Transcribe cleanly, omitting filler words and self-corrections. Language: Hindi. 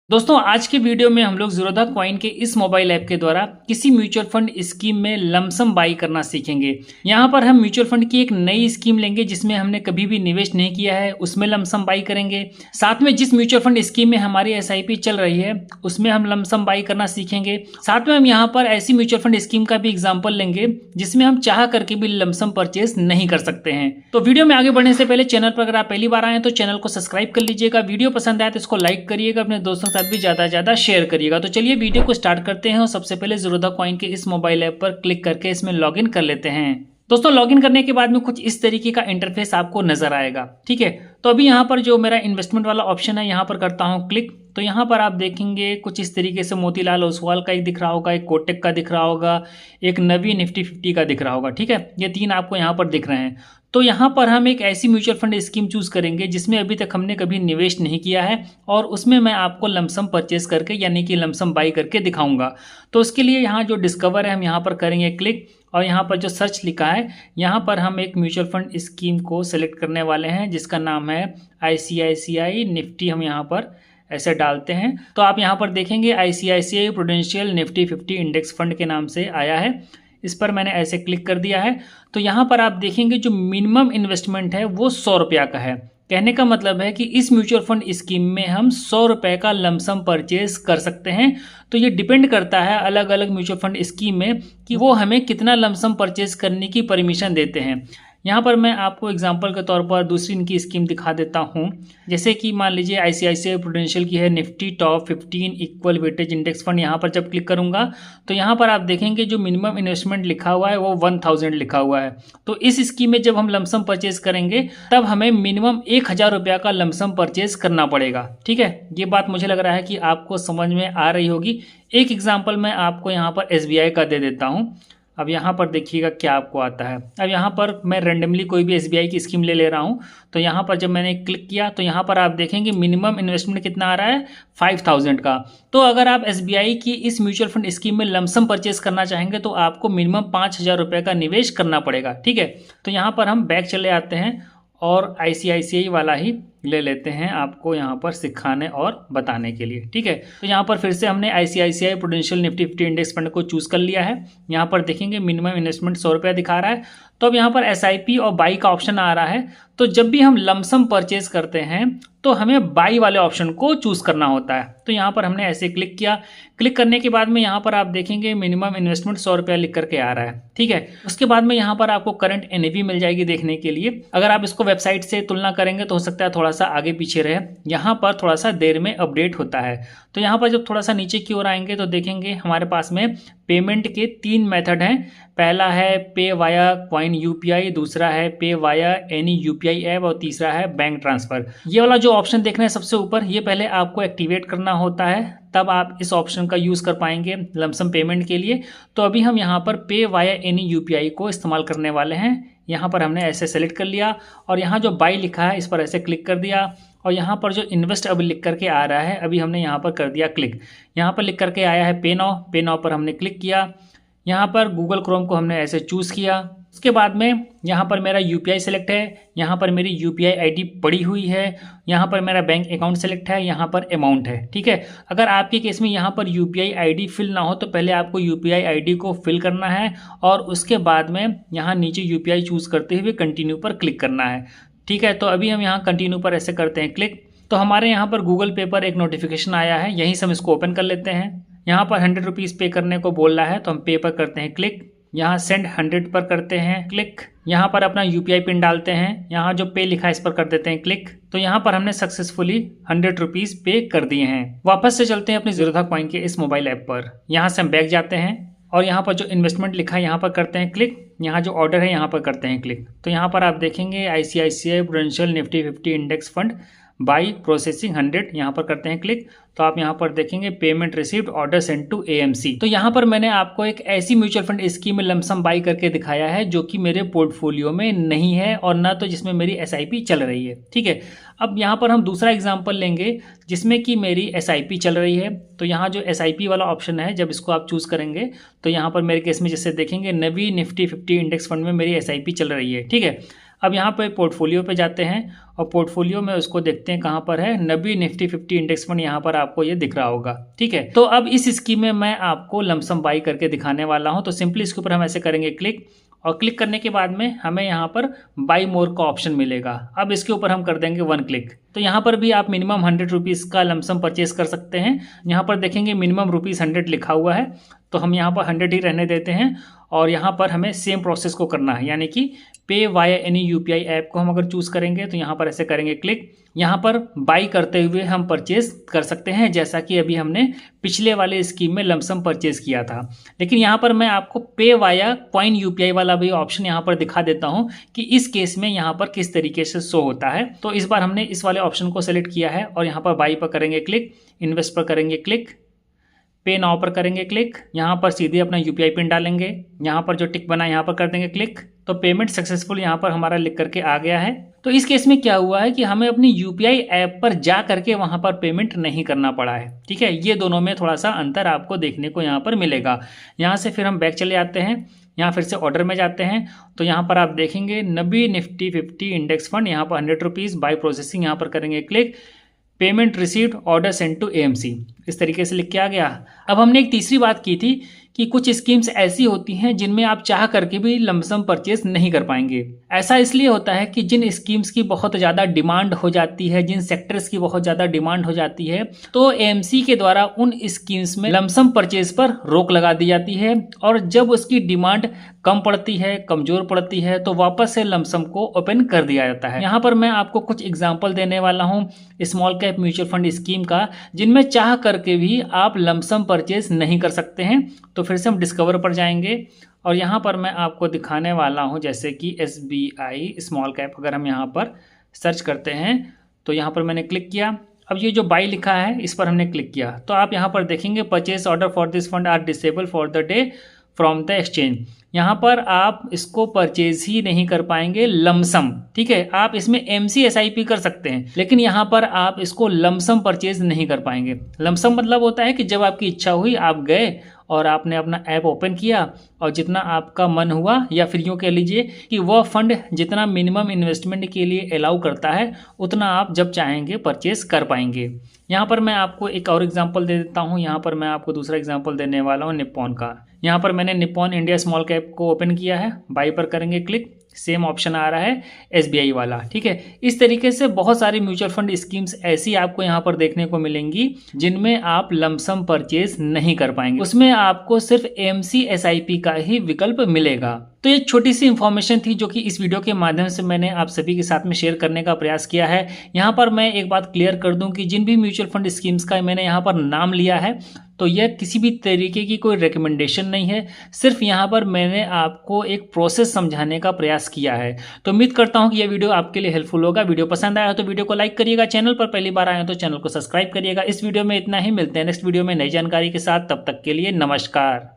दोस्तों आज के वीडियो में हम लोग ज़ीरोधा कॉइन के इस मोबाइल ऐप के द्वारा किसी म्यूचुअल फंड स्कीम में लमसम बाई करना सीखेंगे। यहाँ पर हम म्यूचुअल फंड की एक नई स्कीम लेंगे जिसमें हमने कभी भी निवेश नहीं किया है, उसमें लमसम बाई करेंगे। साथ में जिस म्यूचुअल फंड स्कीम में हमारी एसआईपी चल रही है उसमें हम लमसम बाई करना सीखेंगे। साथ में हम यहाँ पर ऐसी म्यूचुअल फंड स्कीम का भी एग्जाम्पल लेंगे जिसमें हम चाह करके भी लमसम परचेज नहीं कर सकते हैं। तो वीडियो में आगे बढ़ने से पहले चैनल पर अगर आप पहली बार आए तो चैनल को सब्सक्राइब कर लीजिएगा। वीडियो पसंद आए तो इसको लाइक करिएगा, अपने दोस्तों साथ भी ज्यादा शेयर करिएगा। तो चलिए वीडियो को स्टार्ट करते हैं और सबसे पहले ज़ीरोधा कॉइन के इस मोबाइल ऐप पर क्लिक करके इसमें लॉगिन कर लेते हैं। दोस्तों लॉगिन करने के बाद में कुछ इस तरीके का इंटरफेस आपको नजर आएगा। ठीक है, तो अभी यहाँ पर जो मेरा इन्वेस्टमेंट वाला ऑप्शन है यहाँ पर करता हूँ क्लिक। तो यहाँ पर आप देखेंगे कुछ इस तरीके से मोतीलाल ओसवाल का एक दिख रहा होगा, एक कोटक का दिख रहा होगा, एक नवी निफ्टी 50 का दिख रहा होगा। ठीक है, ये तीन आपको यहाँ पर दिख रहे हैं। तो यहाँ पर हम एक ऐसी म्यूचुअल फंड स्कीम चूज करेंगे जिसमें अभी तक हमने कभी निवेश नहीं किया है और उसमें मैं आपको लमसम परचेज करके यानी कि लमसम बाई करके दिखाऊंगा। तो उसके लिए यहाँ जो डिस्कवर है हम यहाँ पर करेंगे क्लिक और यहाँ पर जो सर्च लिखा है यहाँ पर हम एक म्यूचुअल फंड स्कीम को सिलेक्ट करने वाले हैं जिसका नाम है ICICI निफ्टी। हम यहाँ पर ऐसे डालते हैं तो आप यहाँ पर देखेंगे ICICI prudential Nifty 50 index fund के नाम से आया है। इस पर मैंने ऐसे क्लिक कर दिया है। तो यहाँ पर आप देखेंगे जो मिनिमम इन्वेस्टमेंट है वो 100 रुपया का है। कहने का मतलब है कि इस म्यूचुअल फंड स्कीम में हम 100 रुपये का लमसम परचेज कर सकते हैं। तो ये डिपेंड करता है अलग अलग म्यूचुअल फंड स्कीम में कि वो हमें कितना लमसम परचेज करने की परमिशन देते हैं। यहाँ पर मैं आपको एग्जांपल के तौर पर दूसरी इनकी स्कीम दिखा देता हूँ। जैसे कि मान लीजिए ICICI प्रूडेंशियल की है Nifty top 15 equal weightage index fund. यहाँ पर जब क्लिक करूँगा तो यहाँ पर आप देखेंगे जो मिनिमम इन्वेस्टमेंट लिखा हुआ है वो 1000 लिखा हुआ है। तो इस स्कीम में जब हम लमसम परचेज करेंगे तब हमें मिनिमम 1000 रुपया का लमसम परचेज करना पड़ेगा। ठीक है, ये बात मुझे लग रहा है कि आपको समझ में आ रही होगी। एक एग्जाम्पल मैं आपको यहाँ पर SBI का दे देता हूँ। अब यहाँ पर देखिएगा क्या आपको आता है। अब यहाँ पर मैं रेंडमली कोई भी SBI की स्कीम ले रहा हूँ। तो यहाँ पर जब मैंने क्लिक किया तो यहाँ पर आप देखेंगे मिनिमम इन्वेस्टमेंट कितना आ रहा है 5000 का। तो अगर आप SBI की इस म्यूचुअल फंड स्कीम में लमसम परचेज करना चाहेंगे तो आपको मिनिमम 5000 रुपये का निवेश करना पड़ेगा। ठीक है, तो यहाँ पर हम बैक चले आते हैं और ICICI वाला ही ले लेते हैं आपको यहाँ पर सिखाने और बताने के लिए। ठीक है, तो यहाँ पर फिर से हमने ICICI prudential Nifty 50 index fund को चूज कर लिया है। यहाँ पर देखेंगे मिनिमम इन्वेस्टमेंट 100 रुपया दिखा रहा है। तो अब यहाँ पर SIP और बाई का ऑप्शन आ रहा है। तो जब भी हम लमसम परचेज करते हैं तो हमें बाई वाले ऑप्शन को चूज करना होता है। तो यहाँ पर हमने ऐसे क्लिक किया। क्लिक करने के बाद में यहाँ पर आप देखेंगे मिनिमम इन्वेस्टमेंट 100 रुपया लिख करके आ रहा है। ठीक है, उसके बाद में यहाँ पर आपको करंट NAV मिल जाएगी देखने के लिए। अगर आप इसको वेबसाइट से तुलना करेंगे तो हो सकता है थोड़ा सा आगे पीछे रहे, यहाँ पर थोड़ा सा देर में अपडेट होता है। तो यहाँ पर जब थोड़ा सा नीचे की ओर आएंगे तो देखेंगे हमारे पास में पेमेंट के 3 मेथड हैं। पहला है पे वाया कॉइन UPI, दूसरा है पे वाया एनी UPI ऐप और तीसरा है बैंक ट्रांसफर। ये वाला जो ऑप्शन देख रहे हैं सबसे ऊपर, ये पहले आपको एक्टिवेट करना होता है तब आप इस ऑप्शन का यूज़ कर पाएंगे लमसम पेमेंट के लिए। तो अभी हम यहाँ पर पे वाया एनी UPI को इस्तेमाल करने वाले हैं। यहाँ पर हमने ऐसे सेलेक्ट कर लिया और यहाँ जो बाई लिखा है इस पर ऐसे क्लिक कर दिया और यहाँ पर जो इन्वेस्ट अभी लिख करके आ रहा है अभी हमने यहाँ पर कर दिया क्लिक। यहाँ पर लिख करके आया है पे नाउ पर हमने क्लिक किया। यहाँ पर गूगल क्रोम को हमने ऐसे चूज़ किया। उसके बाद में यहाँ पर मेरा UPI सेलेक्ट है, यहाँ पर मेरी UPI ID पड़ी हुई है, यहाँ पर मेरा बैंक अकाउंट सेलेक्ट है, यहाँ पर अमाउंट है। ठीक है, अगर आपके केस में यहाँ पर UPI ID फिल ना हो तो पहले आपको UPI ID को फिल करना है और उसके बाद में यहाँ नीचे UPI चूज़ करते हुए कंटिन्यू पर क्लिक करना है। ठीक है, तो अभी हम यहाँ कंटिन्यू पर ऐसे करते हैं क्लिक। तो हमारे यहाँ पर गूगल पे पर एक नोटिफिकेशन आया है, यहीं से हम इसको ओपन कर लेते हैं। यहाँ पर 100 रुपीज़ पे करने को बोल रहा है तो हम पे पर करते हैं क्लिक। यहाँ सेंड 100 पर करते हैं क्लिक। यहाँ पर अपना UPI पिन डालते हैं, यहाँ जो पे लिखा है इस पर कर देते हैं क्लिक। तो यहाँ पर हमने सक्सेसफुली 100 रुपीज़ पे कर दिए हैं। वापस से चलते हैं अपनी ज़ीरोधा कॉइन के इस मोबाइल ऐप पर। यहाँ से हम बैक जाते हैं और यहाँ पर जो इन्वेस्टमेंट लिखा है यहाँ पर करते हैं क्लिक। यहाँ जो ऑर्डर है यहाँ पर करते हैं क्लिक। तो यहाँ पर आप देखेंगे ICICI prudential Nifty 50 index fund by processing 100, यहाँ पर करते हैं क्लिक। तो आप यहाँ पर देखेंगे payment received order send to AMC। तो यहाँ पर मैंने आपको एक ऐसी म्यूचुअल फंड स्कीम में लमसम बाई करके दिखाया है जो कि मेरे पोर्टफोलियो में नहीं है और ना तो जिसमें मेरी SIP चल रही है। ठीक है, अब यहाँ पर हम दूसरा एग्जाम्पल लेंगे जिसमें कि मेरी SIP चल रही है। तो यहाँ जो SIP वाला ऑप्शन है जब इसको आप चूज़ करेंगे तो यहाँ पर मेरे केस में जैसे देखेंगे नवी निफ्टी 50 इंडेक्स फंड में मेरी SIP चल रही है। ठीक है, अब यहाँ पे पोर्टफोलियो पे जाते हैं और पोर्टफोलियो में उसको देखते हैं कहाँ पर है, नबी निफ्टी 50 इंडेक्स फंड यहाँ पर आपको ये दिख रहा होगा। ठीक है, तो अब इस स्कीम में मैं आपको लमसम बाई करके दिखाने वाला हूँ। तो सिंपली इसके ऊपर हम ऐसे करेंगे क्लिक, और क्लिक करने के बाद में हमें यहाँ पर बाई मोर का ऑप्शन मिलेगा। अब इसके ऊपर हम कर देंगे 1 क्लिक। तो यहाँ पर भी आप मिनिमम 100 रुपीज़ का लमसम परचेस कर सकते हैं। यहाँ पर देखेंगे मिनिमम ₹100 लिखा हुआ है, तो हम यहाँ पर 100 ही रहने देते हैं। और यहाँ पर हमें सेम प्रोसेस को करना है, यानी कि पे वाया एनी यूपीआई ऐप को हम अगर चूज़ करेंगे तो यहाँ पर ऐसे करेंगे क्लिक। यहाँ पर बाई करते हुए हम परचेस कर सकते हैं, जैसा कि अभी हमने पिछले वाले स्कीम में लमसम परचेस किया था। लेकिन यहाँ पर मैं आपको पे वाया कॉइन यूपीआई वाला भी ऑप्शन यहाँ पर दिखा देता हूँ कि इस केस में यहाँ पर किस तरीके से शो होता है। तो इस बार हमने इस वाले ऑप्शन को सेलेक्ट किया है और यहाँ पर बाई पर करेंगे क्लिक, इन्वेस्ट पर करेंगे क्लिक, पे नाउ पर करेंगे क्लिक। यहाँ पर सीधे अपना यूपीआई पिन डालेंगे, यहाँ पर जो टिक बना है यहाँ पर कर देंगे क्लिक। तो पेमेंट सक्सेसफुल यहाँ पर हमारा लिख करके आ गया है। तो इस केस में क्या हुआ है कि हमें अपनी यूपीआई ऐप पर जा करके वहाँ पर पेमेंट नहीं करना पड़ा है। ठीक है, ये दोनों में थोड़ा सा अंतर आपको देखने को यहाँ पर मिलेगा। यहाँ से फिर हम बैक चले आते हैं, यहाँ फिर से ऑर्डर में जाते हैं। तो यहाँ पर आप देखेंगे नबी निफ्टी 50 इंडेक्स फंड, यहाँ पर 100 रुपीज़ बाई प्रोसेसिंग, यहाँ पर करेंगे click, payment received, order send to AMC, इस तरीके से लिख के आ गया। अब हमने एक तीसरी बात की थी कि कुछ स्कीम्स ऐसी होती हैं जिनमें आप चाह करके भी लमसम परचेस नहीं कर पाएंगे। ऐसा इसलिए होता है कि जिन स्कीम्स की बहुत ज़्यादा डिमांड हो जाती है, जिन सेक्टर्स की बहुत ज़्यादा डिमांड हो जाती है, तो एएमसी के द्वारा उन स्कीम्स में लमसम परचेस पर रोक लगा दी जाती है। और जब उसकी डिमांड कम पड़ती है, कमज़ोर पड़ती है, तो वापस से लमसम को ओपन कर दिया जाता है। यहाँ पर मैं आपको कुछ एग्जाम्पल देने वाला हूँ small cap mutual fund scheme का, जिनमें चाह करके भी आप लमसम परचेस नहीं कर सकते हैं। तो फिर से हम डिस्कवर पर जाएंगे और यहाँ पर मैं आपको दिखाने वाला हूँ, जैसे कि एसबीआई स्मॉल कैप अगर हम यहाँ पर सर्च करते हैं तो यहाँ पर मैंने क्लिक किया। अब ये जो बाई लिखा है इस पर हमने क्लिक किया, तो आप यहाँ पर देखेंगे purchase order for this fund are disable for the day from the exchange. यहाँ पर आप इसको परचेज ही नहीं कर पाएंगे लमसम। ठीक है, आप इसमें MCSIP कर सकते हैं, लेकिन यहाँ पर आप इसको लमसम परचेज नहीं कर पाएंगे। लमसम मतलब होता है कि जब आपकी इच्छा हुई आप गए और आपने अपना ऐप ओपन किया और जितना आपका मन हुआ, या फिर यूँ कह लीजिए कि वह फंड जितना मिनिमम इन्वेस्टमेंट के लिए अलाउ करता है उतना आप जब चाहेंगे परचेस कर पाएंगे। यहाँ पर मैं आपको एक और एग्जांपल दे देता हूँ। यहाँ पर मैं आपको दूसरा एग्जांपल देने वाला हूँ निप्पॉन का। यहाँ पर मैंने निप्पॉन इंडिया स्मॉल कैप को ओपन किया है, बाई पर करेंगे क्लिक, सेम ऑप्शन आ रहा है SBI वाला। ठीक है, इस तरीके से बहुत सारी म्यूचुअल फंड स्कीम्स ऐसी आपको यहाँ पर देखने को मिलेंगी जिनमें आप लमसम परचेज नहीं कर पाएंगे, उसमें आपको सिर्फ MCSIP का ही विकल्प मिलेगा। तो ये छोटी सी इंफॉर्मेशन थी जो कि इस वीडियो के माध्यम से मैंने आप सभी के साथ में शेयर करने का प्रयास किया है। यहाँ पर मैं एक बात क्लियर कर दूं कि जिन भी म्यूचुअल फंड स्कीम्स का मैंने यहाँ पर नाम लिया है तो यह किसी भी तरीके की कोई रिकमेंडेशन नहीं है, सिर्फ यहाँ पर मैंने आपको एक प्रोसेस समझाने का प्रयास किया है। तो उम्मीद करता हूँ कि यह वीडियो आपके लिए हेल्पफुल होगा। वीडियो पसंद आया तो वीडियो को लाइक करिएगा, चैनल पर पहली बार आए हो तो चैनल को सब्सक्राइब करिएगा। इस वीडियो में इतना ही, मिलते हैं नेक्स्ट वीडियो में नई जानकारी के साथ। तब तक के लिए नमस्कार।